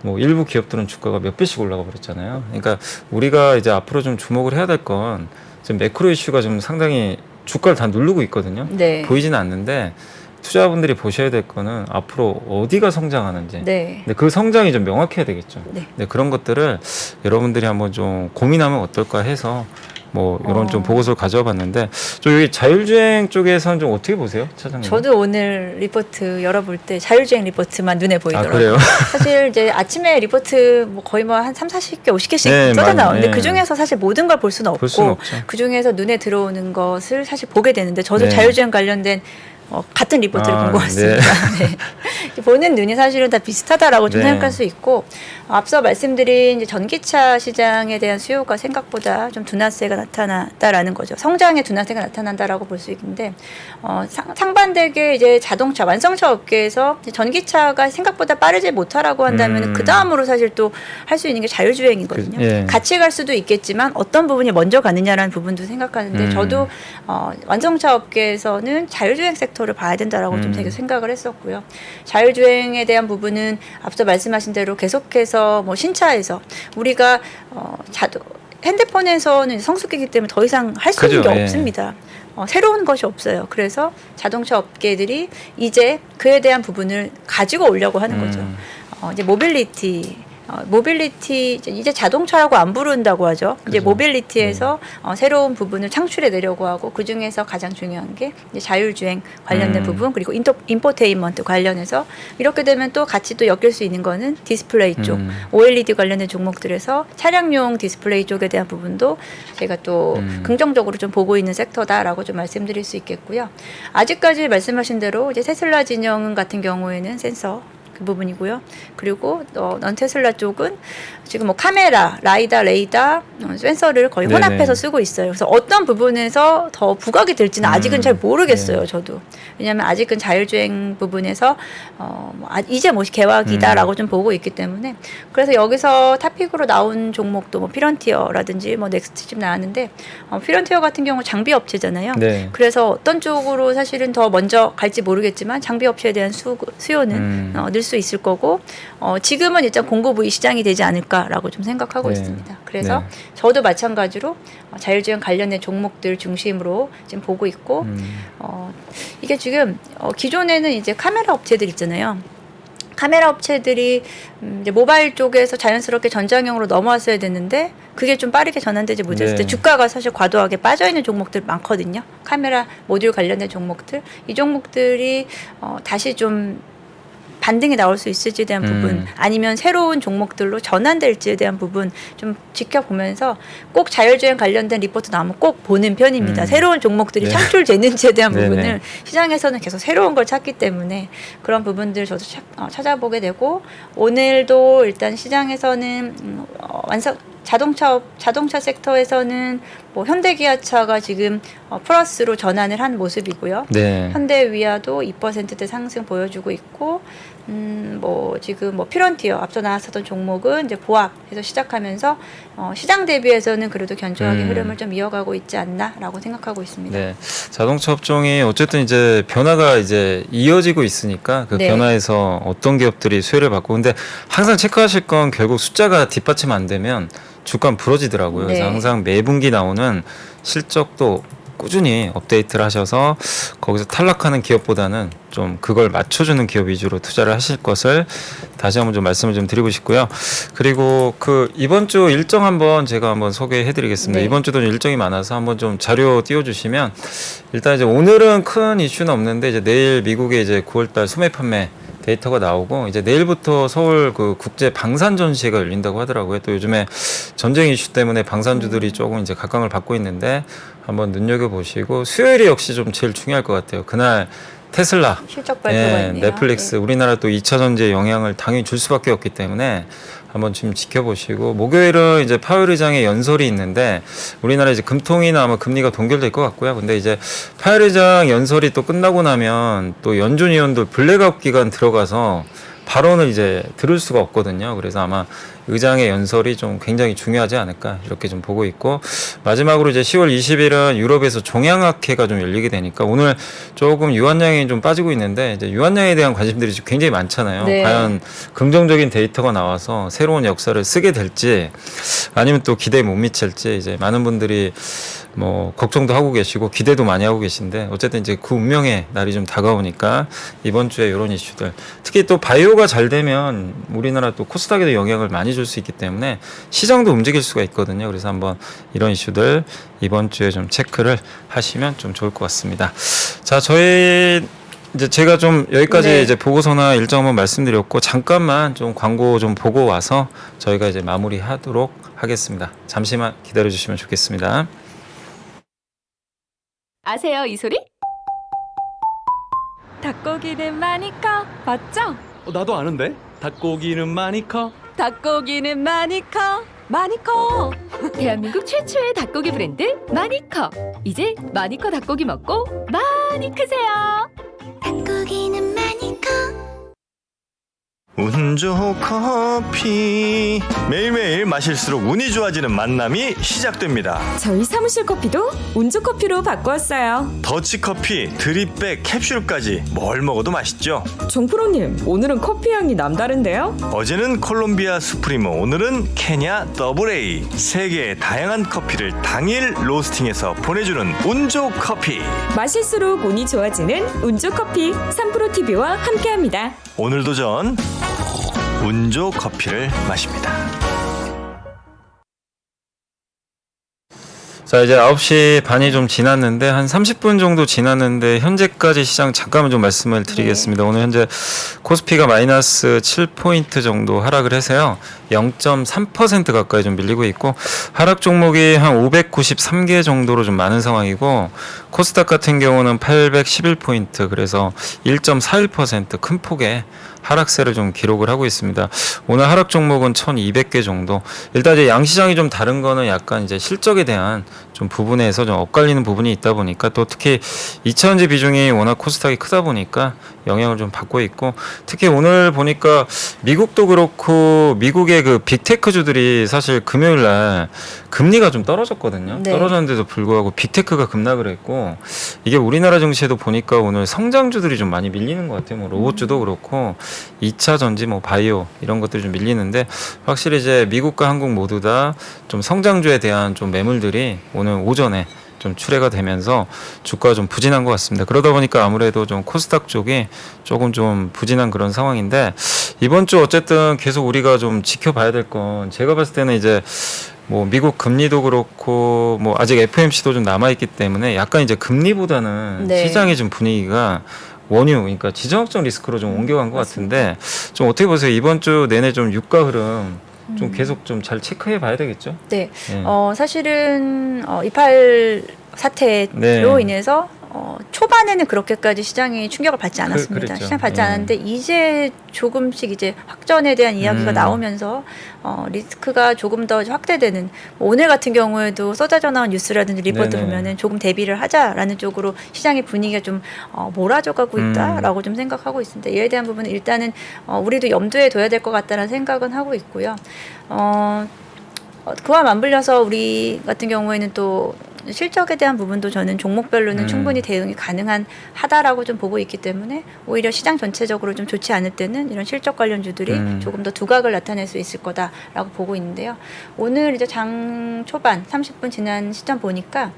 뭐 일부 기업들은 주가가 몇 배씩 올라가 버렸잖아요. 그러니까 우리가 이제 앞으로 좀 주목을 해야 될 건, 지금 매크로 이슈가 좀 상당히 주가를 다 누르고 있거든요. 네. 보이지는 않는데 투자분들이 보셔야 될 거는 앞으로 어디가 성장하는지. 네. 근데 그 성장이 좀 명확해야 되겠죠. 네. 네, 그런 것들을 여러분들이 한번 좀 고민하면 어떨까 해서 뭐 이런 좀 보고서를 가져와 봤는데, 저 여기 자율주행 쪽에서는 좀 어떻게 보세요, 차장님? 저도 오늘 리포트 열어볼 때 자율주행 리포트만 눈에 보이더라고요. 아, 그래요? 사실 이제 아침에 리포트 뭐 거의 뭐 한 3, 40개, 50개씩 네, 쏟아 나오는데, 네. 그 중에서 사실 모든 걸 볼 수는 볼 수는 없고, 없죠. 그 중에서 눈에 들어오는 것을 사실 보게 되는데, 저도 네. 자율주행 관련된 같은 리포트를 본 것 같습니다. 네. 보는 눈이 사실은 다 비슷하다라고 좀 네. 생각할 수 있고, 앞서 말씀드린 이제 전기차 시장에 대한 수요가 생각보다 좀 둔화세가 나타났다라는 거죠. 성장의 둔화세가 나타난다라고 볼 수 있는데, 상반되게 이제 자동차 완성차 업계에서 이제 전기차가 생각보다 빠르지 못하라고 한다면 그 다음으로 사실 또 할 수 있는 게 자율주행이거든요. 예. 같이 갈 수도 있겠지만 어떤 부분이 먼저 가느냐라는 부분도 생각하는데, 저도 완성차 업계에서는 자율주행 섹터를 봐야 된다라고 좀 되게 생각을 했었고요. 자율주행에 대한 부분은 앞서 말씀하신 대로 계속해서 뭐 신차에서 우리가 핸드폰에서는 성숙기기 때문에 더 이상 할 수 있는 그죠, 게 예. 없습니다. 새로운 것이 없어요. 그래서 자동차 업계들이 이제 그에 대한 부분을 가지고 오려고 하는 거죠. 이제 모빌리티 이제 자동차라고 안 부른다고 하죠. 이제 그죠. 모빌리티에서 새로운 부분을 창출해 내려고 하고, 그 중에서 가장 중요한 게 이제 자율주행 관련된 부분, 그리고 인포테인먼트 관련해서, 이렇게 되면 또 같이 또 엮일 수 있는 거는 디스플레이 쪽, OLED 관련된 종목들에서 차량용 디스플레이 쪽에 대한 부분도 제가 또 긍정적으로 좀 보고 있는 섹터다라고 좀 말씀드릴 수 있겠고요. 아직까지 말씀하신 대로 이제 테슬라 진영 같은 경우에는 센서 그 부분이고요. 그리고 넌테슬라 쪽은 지금 뭐 카메라, 라이다, 레이다, 센서를 거의 네네. 혼합해서 쓰고 있어요. 그래서 어떤 부분에서 더 부각이 될지는 아직은 잘 모르겠어요. 네. 저도. 왜냐하면 아직은 자율주행 부분에서 이제 뭐 개화기다라고 좀 보고 있기 때문에, 그래서 여기서 탑픽으로 나온 종목도 뭐 피런티어라든지 뭐 넥스트 집 나왔는데, 피런티어 같은 경우 장비 업체잖아요. 네. 그래서 어떤 쪽으로 사실은 더 먼저 갈지 모르겠지만 장비 업체에 대한 수요는 늘 수 있을 거고, 지금은 일단 공급 부위 시장이 되지 않을까라고 좀 생각하고 네. 있습니다. 그래서 네. 저도 마찬가지로 자율주행 관련된 종목들 중심으로 지금 보고 있고, 이게 지금 기존에는 이제 카메라 업체들 있잖아요. 카메라 업체들이 이제 모바일 쪽에서 자연스럽게 전장형으로 넘어왔어야 됐는데, 그게 좀 빠르게 전환되지 못했을 때 네. 주가가 사실 과도하게 빠져있는 종목들 많거든요. 카메라 모듈 관련된 종목들, 이 종목들이 다시 좀 반등이 나올 수 있을지에 대한 부분 아니면 새로운 종목들로 전환될지에 대한 부분 좀 지켜보면서 꼭 자율주행 관련된 리포트 나오면 꼭 보는 편입니다. 새로운 종목들이 네. 창출되는지에 대한 네네. 부분을 시장에서는 계속 새로운 걸 찾기 때문에 그런 부분들 저도 찾아보게 되고 오늘도 일단 시장에서는 자동차 섹터에서는 뭐 현대기아차가 지금 플러스로 전환을 한 모습이고요. 네. 현대위아도 2%대 상승 보여주고 있고, 뭐 지금 뭐 피런티어 앞서 나왔었던 종목은 이제 보합해서 시작하면서 시장 대비해서는 그래도 견조하게 흐름을 좀 이어가고 있지 않나라고 생각하고 있습니다. 네. 자동차 업종이 어쨌든 이제 변화가 이제 이어지고 있으니까 그 네. 변화에서 어떤 기업들이 수혜를 받고 근데 항상 체크하실 건 결국 숫자가 뒷받침 안 되면 주가는 부러지더라고요. 네. 그래서 항상 매분기 나오는 실적도 꾸준히 업데이트를 하셔서 거기서 탈락하는 기업보다는 좀 그걸 맞춰주는 기업 위주로 투자를 하실 것을 다시 한번 좀 말씀을 좀 드리고 싶고요. 그리고 그 이번 주 일정 한번 제가 한번 소개해드리겠습니다. 네. 이번 주도 일정이 많아서 한번 좀 자료 띄워주시면 일단 이제 오늘은 큰 이슈는 없는데 이제 내일 미국에 이제 9월달 소매 판매 데이터가 나오고 이제 내일부터 서울 그 국제 방산 전시회가 열린다고 하더라고요. 또 요즘에 전쟁 이슈 때문에 방산주들이 조금 이제 각광을 받고 있는데 한번 눈여겨 보시고 수요일이 역시 좀 제일 중요할 것 같아요. 그날 테슬라, 실적 발표가 있네요. 넷플릭스, 네. 우리나라 또 2차 전지에 영향을 당연히 줄 수밖에 없기 때문에 한번 좀 지켜보시고 목요일은 이제 파월 의장의 연설이 있는데 우리나라 이제 금통이나 아마 금리가 동결될 것 같고요. 근데 이제 파월 의장 연설이 또 끝나고 나면 또 연준 위원들 블랙아웃 기간 들어가서 발언을 이제 들을 수가 없거든요. 그래서 아마 의장의 연설이 좀 굉장히 중요하지 않을까 이렇게 좀 보고 있고 마지막으로 이제 10월 20일은 유럽에서 종양학회가 좀 열리게 되니까 오늘 조금 유한양이 좀 빠지고 있는데 이제 유한양에 대한 관심들이 지금 굉장히 많잖아요. 네. 과연 긍정적인 데이터가 나와서 새로운 역사를 쓰게 될지 아니면 또 기대에 못 미칠지 이제 많은 분들이 뭐 걱정도 하고 계시고 기대도 많이 하고 계신데 어쨌든 이제 그 운명의 날이 좀 다가오니까 이번 주에 이런 이슈들 특히 또 바이오가 잘 되면 우리나라 또 코스닥에도 영향을 많이 줄 수 있기 때문에 시장도 움직일 수가 있거든요. 그래서 한번 이런 이슈들 이번 주에 좀 체크를 하시면 좀 좋을 것 같습니다. 자, 저희 이제 제가 좀 여기까지 네. 이제 보고서나 일정 한번 말씀드렸고 잠깐만 좀 광고 좀 보고 와서 저희가 이제 마무리하도록 하겠습니다. 잠시만 기다려 주시면 좋겠습니다. 아세요, 이 소리? 닭고기는 많이 커. 맞죠? 나도 아는데? 닭고기는 많이 커. 닭고기는 많이 커. 많이 커. 대한민국 최초의 닭고기 브랜드 마니커. 이제 마니커 닭고기 먹고 많이 크세요. 닭고기는 많이 커. 운 좋은 커피 매일매일 마실수록 운이 좋아지는 만남이 시작됩니다. 저희 사무실 커피도 운조커피로 바꾸었어요. 더치커피, 드립백, 캡슐까지 뭘 먹어도 맛있죠. 종프로님, 오늘은 커피 향이 남다른데요? 어제는 콜롬비아 수프리모, 오늘은 케냐 더블A. 세계의 다양한 커피를 당일 로스팅해서 보내주는 운조커피. 마실수록 운이 좋아지는 운조커피 3프로TV와 함께합니다. 오늘도 전 운조커피를 마십니다. 자, 이제 9시 반이 좀 지났는데 한 30분 정도 지났는데 현재까지 시장 잠깐만 좀 말씀을 드리겠습니다. 오늘 현재 코스피가 마이너스 7포인트 정도 하락을 해서요. 0.3% 가까이 좀 밀리고 있고 하락 종목이 한 593개 정도로 좀 많은 상황이고 코스닥 같은 경우는 811포인트 그래서 1.41% 큰 폭의 하락세를 좀 기록을 하고 있습니다. 오늘 하락 종목은 1200개 정도. 일단 이제 양시장이 좀 다른 거는 약간 이제 실적에 대한 좀 부분에서 좀 엇갈리는 부분이 있다 보니까 또 특히 2차전지 비중이 워낙 코스닥이 크다 보니까 영향을 좀 받고 있고 특히 오늘 보니까 미국도 그렇고 미국의 그 빅테크주들이 사실 금요일 날 금리가 좀 떨어졌거든요. 네. 떨어졌는데도 불구하고 빅테크가 급락을 했고 이게 우리나라 증시에도 보니까 오늘 성장주들이 좀 많이 밀리는 것 같아요. 뭐 로봇주도 그렇고 2차 전지 뭐 바이오 이런 것들이 좀 밀리는데 확실히 이제 미국과 한국 모두 다 좀 성장주에 대한 좀 매물들이 오늘 오전에 좀 출회가 되면서 주가가 좀 부진한 것 같습니다. 그러다 보니까 아무래도 좀 코스닥 쪽이 조금 좀 부진한 그런 상황인데 이번 주 어쨌든 계속 우리가 좀 지켜봐야 될 건 제가 봤을 때는 이제 뭐 미국 금리도 그렇고 뭐 아직 FOMC도 좀 남아 있기 때문에 약간 이제 금리보다는 네. 시장의 좀 분위기가 원유, 그러니까 지정학적 리스크로 좀 옮겨간 것 같은데 좀 어떻게 보세요? 이번 주 내내 좀 유가 흐름 좀 계속 좀 잘 체크해 봐야 되겠죠? 네. 네. 사실은 28 사태로 네. 인해서 초반에는 그렇게까지 시장이 충격을 받지 않았습니다. 그랬죠. 시장 받지 예. 않았는데 이제 조금씩 이제 확전에 대한 이야기가 나오면서 리스크가 조금 더 확대되는 오늘 같은 경우에도 쏟아져 나온 뉴스라든지 리포트 네네. 보면은 조금 대비를 하자라는 쪽으로 시장의 분위기가 좀 몰아져가고 있다라고 좀 생각하고 있습니다. 이에 대한 부분은 일단은 우리도 염두에 둬야 될 것 같다는 생각은 하고 있고요. 그와 맞물려서 우리 같은 경우에는 또 실적에 대한 부분도 저는 종목별로는 충분히 대응이 가능한 하다라고 좀 보고 있기 때문에 오히려 시장 전체적으로 좀 좋지 않을 때는 이런 실적 관련주들이 조금 더 두각을 나타낼 수 있을 거다라고 보고 있는데요. 오늘 이제 장 초반 30분 지난 시점 보니까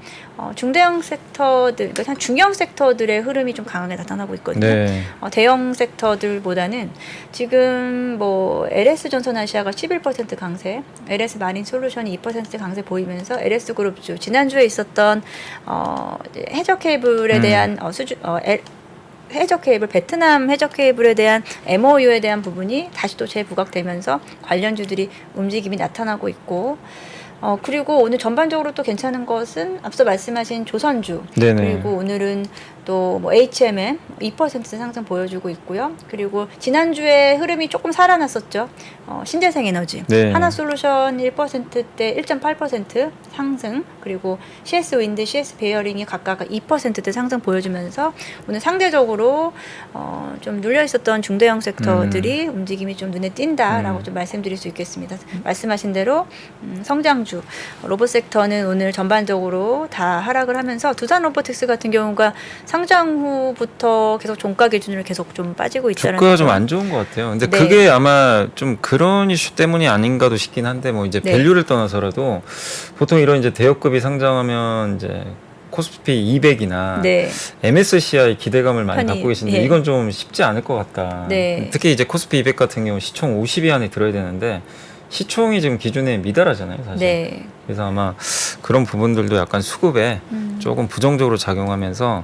중대형 섹터들, 그러니까 중형 섹터들의 흐름이 좀 강하게 나타나고 있거든요. 네. 대형 섹터들보다는 지금 뭐 LS 전선아시아가 11% 강세, LS 마린 솔루션이 2% 강세 보이면서 LS 그룹주 지난주에 있었던 해저 케이블에 대한 해저 케이블, 베트남 해저 케이블에 대한 MOU에 대한 부분이 다시 또 재부각되면서 관련주들이 움직임이 나타나고 있고, 그리고 오늘 전반적으로 또 괜찮은 것은 앞서 말씀하신 조선주, 네네. 그리고 오늘은 또 뭐 HMM 2% 상승 보여주고 있고요. 그리고 지난주에 흐름이 조금 살아났었죠. 신재생 에너지, 네. 하나솔루션 1%대 1.8% 상승, 그리고 CS 윈드, CS 베어링이 각각 2%대 상승 보여주면서 오늘 상대적으로 좀 눌려 있었던 중대형 섹터들이 움직임이 좀 눈에 띈다라고 좀 말씀드릴 수 있겠습니다. 말씀하신 대로 성장주 로봇 섹터는 오늘 전반적으로 다 하락을 하면서 두산 로보틱스 같은 경우가 상장 후부터 계속 종가 기준으로 계속 좀 빠지고 있다는 주가가 좀 안 좋은 것 같아요. 근데 네. 그게 아마 좀 그런 이슈 때문이 아닌가도 싶긴 한데 뭐 이제 네. 밸류를 떠나서라도 보통 이런 이제 대형급이 상장하면 이제 코스피 200이나 네. MSCI 기대감을 많이 편입, 갖고 계신데 예. 이건 좀 쉽지 않을 것 같다. 네. 특히 이제 코스피 200 같은 경우 시총 50위 안에 들어야 되는데 시총이 지금 기준에 미달하잖아요, 사실. 네. 그래서 아마 그런 부분들도 약간 수급에 조금 부정적으로 작용하면서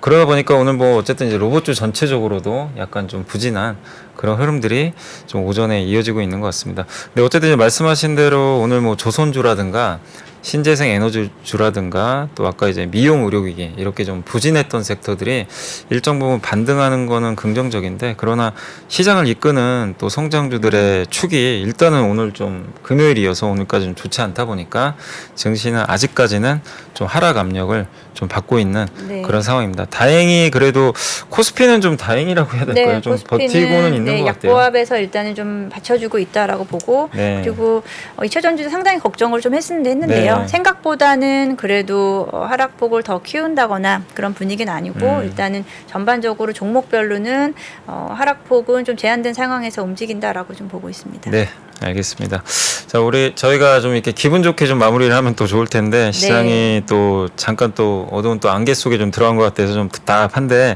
그러다 보니까 오늘 뭐 어쨌든 이제 로봇주 전체적으로도 약간 좀 부진한 그런 흐름들이 좀 오전에 이어지고 있는 것 같습니다. 근데 어쨌든 이제 말씀하신 대로 오늘 뭐 조선주라든가 신재생 에너지주라든가 또 아까 이제 미용 의료기기 이렇게 좀 부진했던 섹터들이 일정 부분 반등하는 거는 긍정적인데 그러나 시장을 이끄는 또 성장주들의 축이 일단은 오늘 좀 금요일이어서 오늘까지 좀 좋지 않다 보니까 증시는 아직까지는 좀 하락 압력을 좀 받고 있는 네. 그런 상황입니다. 다행히 그래도 코스피는 좀 다행이라고 해야 될까요? 좀 코스피는, 버티고는 있는 것 같아요. 약보합에서 일단은 좀 받쳐주고 있다라고 보고 네. 그리고 2차 전지도 상당히 걱정을 좀 했는데요. 네. 생각보다는 그래도 하락폭을 더 키운다거나 그런 분위기는 아니고 일단은 전반적으로 종목별로는 하락폭은 좀 제한된 상황에서 움직인다라고 좀 보고 있습니다. 네, 알겠습니다. 자, 저희가 좀 이렇게 기분 좋게 좀 마무리를 하면 또 좋을 텐데 시장이 또 잠깐 또 어두운 또 안개 속에 좀 들어간 것 같아서 좀 답답한데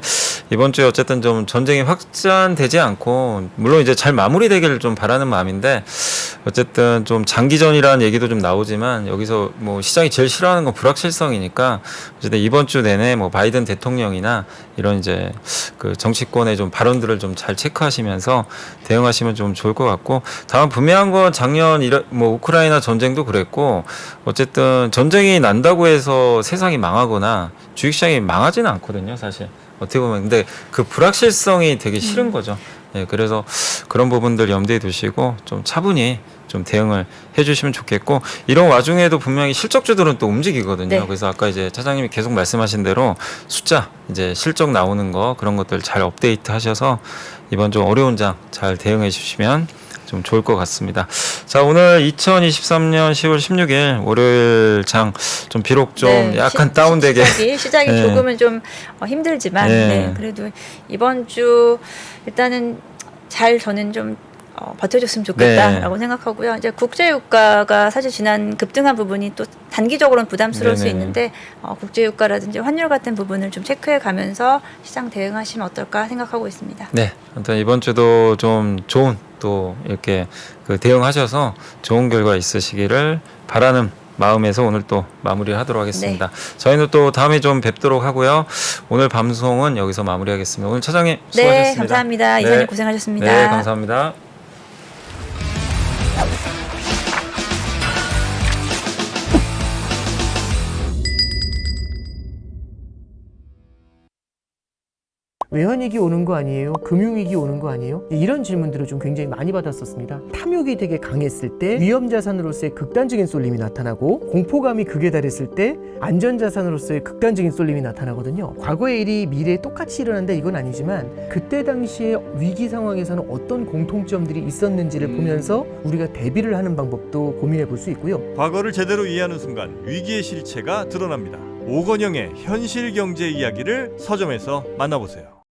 이번 주에 어쨌든 좀 전쟁이 확전되지 않고 물론 이제 잘 마무리되기를 좀 바라는 마음인데 어쨌든 좀 장기전이라는 얘기도 좀 나오지만 여기서 뭐 시장이 제일 싫어하는 건 불확실성이니까 어쨌든 이번 주 내내 뭐 바이든 대통령이나 이런 이제 그 정치권의 좀 발언들을 좀 잘 체크하시면서 대응하시면 좀 좋을 것 같고 다만 분명한 건 작년 뭐 우크라이나 전쟁도 그랬고 어쨌든 전쟁이 난다고 해서 세상이 망하거나 주식시장이 망하지는 않거든요, 사실. 어떻게 보면 근데 그 불확실성이 되게 싫은 거죠. 네, 그래서 그런 부분들 염두에 두시고 좀 차분히 좀 대응을 해주시면 좋겠고 이런 와중에도 분명히 실적주들은 또 움직이거든요. 네. 그래서 아까 이제 차장님이 계속 말씀하신 대로 숫자 이제 실적 나오는 거 그런 것들 잘 업데이트 하셔서 이번 좀 어려운 장 잘 대응해 주시면 좀 좋을 것 같습니다. 자, 오늘 2023년 10월 16일 월요일 장 좀 비록 좀 약간 다운되게 시작이 네. 조금은 좀 힘들지만 네. 그래도 이번 주 일단은 잘 저는 좀 버텨줬으면 좋겠다라고 생각하고요. 이제 국제유가가 사실 지난 급등한 부분이 또 단기적으로는 부담스러울 수 네네. 있는데 국제유가라든지 환율 같은 부분을 좀 체크해 가면서 시장 대응하시면 어떨까 생각하고 있습니다. 네, 아무튼 이번 주도 좀 좋은 또 이렇게 그 대응하셔서 좋은 결과 있으시기를 바라는 마음에서 오늘 또 마무리하도록 하겠습니다. 저희는 또 다음에 좀 뵙도록 하고요. 오늘 방송은 여기서 마무리하겠습니다. 오늘 차장님 수고하셨습니다. 네, 감사합니다. 이사님 고생하셨습니다. 네, 감사합니다. 외환위기 오는 거 아니에요? 금융위기 오는 거 아니에요? 이런 질문들을 좀 굉장히 많이 받았었습니다. 탐욕이 되게 강했을 때 위험자산으로서의 극단적인 쏠림이 나타나고 공포감이 극에 달했을 때 안전자산으로서의 극단적인 쏠림이 나타나거든요. 과거의 일이 미래에 똑같이 일어난다 이건 아니지만 그때 당시에 위기 상황에서는 어떤 공통점들이 있었는지를 보면서 우리가 대비를 하는 방법도 고민해 볼 수 있고요. 과거를 제대로 이해하는 순간 위기의 실체가 드러납니다. 오건영의 현실 경제 이야기를 서점에서 만나보세요.